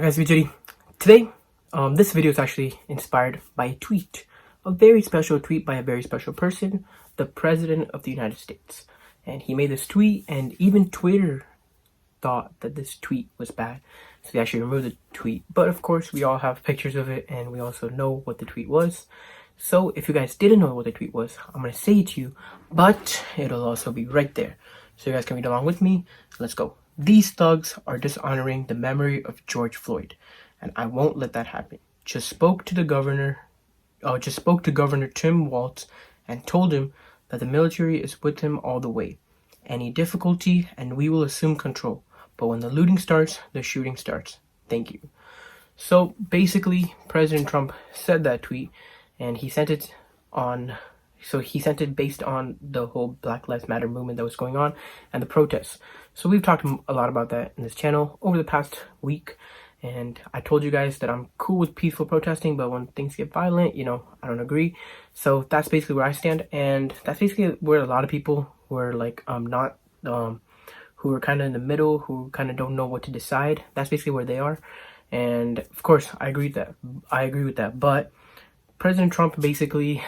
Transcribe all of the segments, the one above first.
Guys, Jedi. Today, this video is actually inspired by a tweet, a very special tweet by a very special person, the President of the United States. And he made this tweet, and even Twitter thought that this tweet was bad, so they actually removed the tweet. But of course, we all have pictures of it, and we also know what the tweet was. So if you guys didn't know what the tweet was, I'm gonna say it to you, but it'll also be right there, so you guys can read along with me. Let's go. These thugs are dishonoring the memory of George Floyd, and I won't let that happen. Just spoke to Governor Tim Walz and told him that the military is with him all the way. Any difficulty, and we will assume control. But when the looting starts, the shooting starts. Thank you. So basically, President Trump said that tweet, and he sent it based on the whole Black Lives Matter movement that was going on and the protests. So we've talked a lot about that in this channel over the past week, and I told you guys that I'm cool with peaceful protesting, but when things get violent, I don't agree. So that's basically where I stand, and that's basically where a lot of people were like who are kind of in the middle, who kind of don't know what to decide. That's basically where they are, and of course I agree with that. But President Trump basically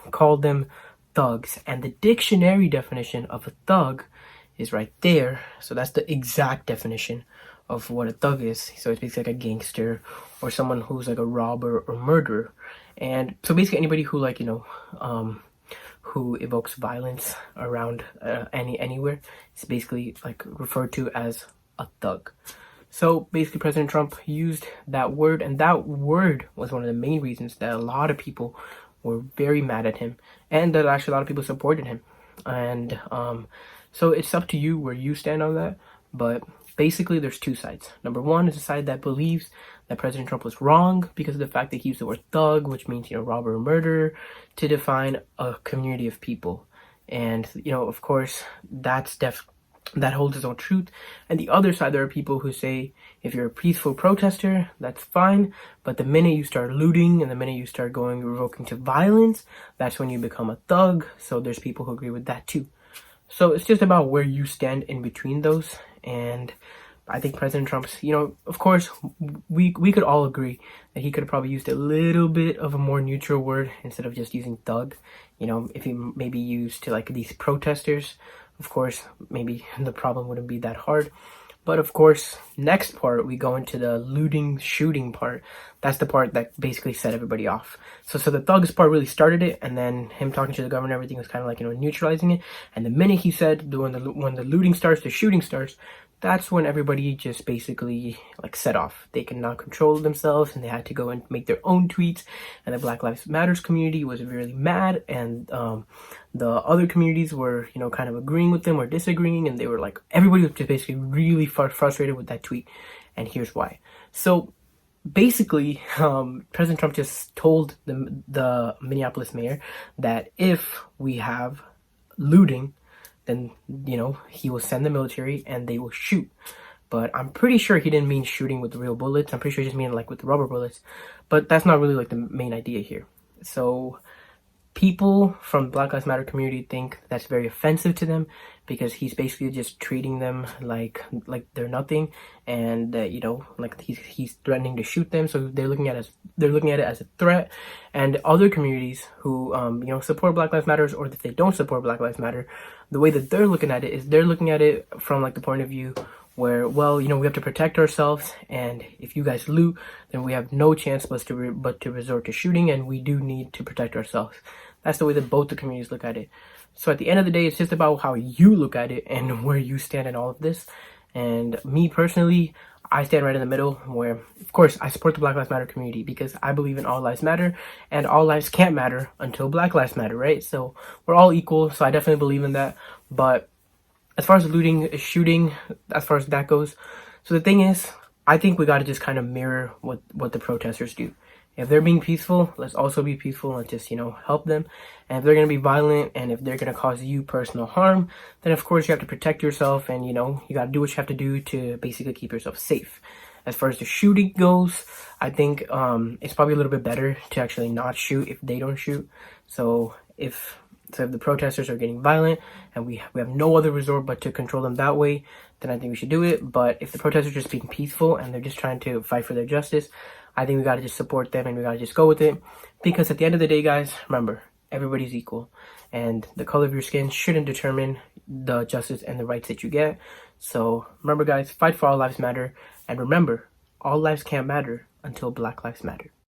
called them thugs, and the dictionary definition of a thug is right there. So that's the exact definition of what a thug is. So it's basically like a gangster or someone who's like a robber or murderer. And so basically anybody who who evokes violence around anywhere is basically like referred to as a thug. So basically President Trump used that word, and that word was one of the main reasons that a lot of people were very mad at him, and that actually a lot of people supported him. And so it's up to you where you stand on that. But basically there's two sides. Number one is the side that believes that President Trump was wrong because of the fact that he used the word thug, which means, robber or murderer, to define a community of people. And, of course, that holds its own truth. And the other side, there are people who say, if you're a peaceful protester, that's fine. But the minute you start looting and the minute you start revoking to violence, that's when you become a thug. So there's people who agree with that too. So it's just about where you stand in between those. And I think President Trump's, of course, we could all agree that he could have probably used a little bit of a more neutral word instead of just using thug. If he maybe used to like these protesters, of course, maybe the problem wouldn't be that hard. But of course, next part, we go into the looting, shooting part. That's the part that basically set everybody off. So the thugs part really started it, and then him talking to the governor, everything was kind of like, neutralizing it. And the minute he said, when the looting starts, the shooting starts, that's when everybody just basically like set off. They could not control themselves, and they had to go and make their own tweets. And the Black Lives Matters community was really mad, and the other communities were, kind of agreeing with them or disagreeing, and they were like, everybody was just basically really frustrated with that tweet, and here's why. So basically, President Trump just told the Minneapolis mayor that if we have looting, then, he will send the military and they will shoot. But I'm pretty sure he didn't mean shooting with real bullets. I'm pretty sure he just meant like with rubber bullets. But that's not really like the main idea here. So people from Black Lives Matter community think that's very offensive to them because he's basically just treating them like they're nothing, and that like he's threatening to shoot them. So they're looking at it as a threat. And other communities who support Black Lives Matter, or if they don't support Black Lives Matter, the way that they're looking at it is they're looking at it from like the point of view where, well, we have to protect ourselves, and if you guys loot, then we have no chance but to resort to shooting, and we do need to protect ourselves. That's the way that both the communities look at it. So at the end of the day, it's just about how you look at it and where you stand in all of this. And me personally, I stand right in the middle, where, of course, I support the Black Lives Matter community because I believe in all lives matter, and all lives can't matter until Black Lives Matter, right? So we're all equal, so I definitely believe in that. But as far as looting, shooting, as far as that goes, so the thing is, I think we got to just kind of mirror what the protesters do. If they're being peaceful, let's also be peaceful and just, help them. And if they're going to be violent and if they're going to cause you personal harm, then of course you have to protect yourself, and, you got to do what you have to do to basically keep yourself safe. As far as the shooting goes, I think it's probably a little bit better to actually not shoot if they don't shoot. So if So if the protesters are getting violent and we have no other resort but to control them that way, then I think we should do it. But if the protesters are just being peaceful and they're just trying to fight for their justice, I think we got to just support them and we got to just go with it. Because at the end of the day, guys, remember, everybody's equal. And the color of your skin shouldn't determine the justice and the rights that you get. So remember, guys, fight for all lives matter. And remember, all lives can't matter until Black Lives Matter.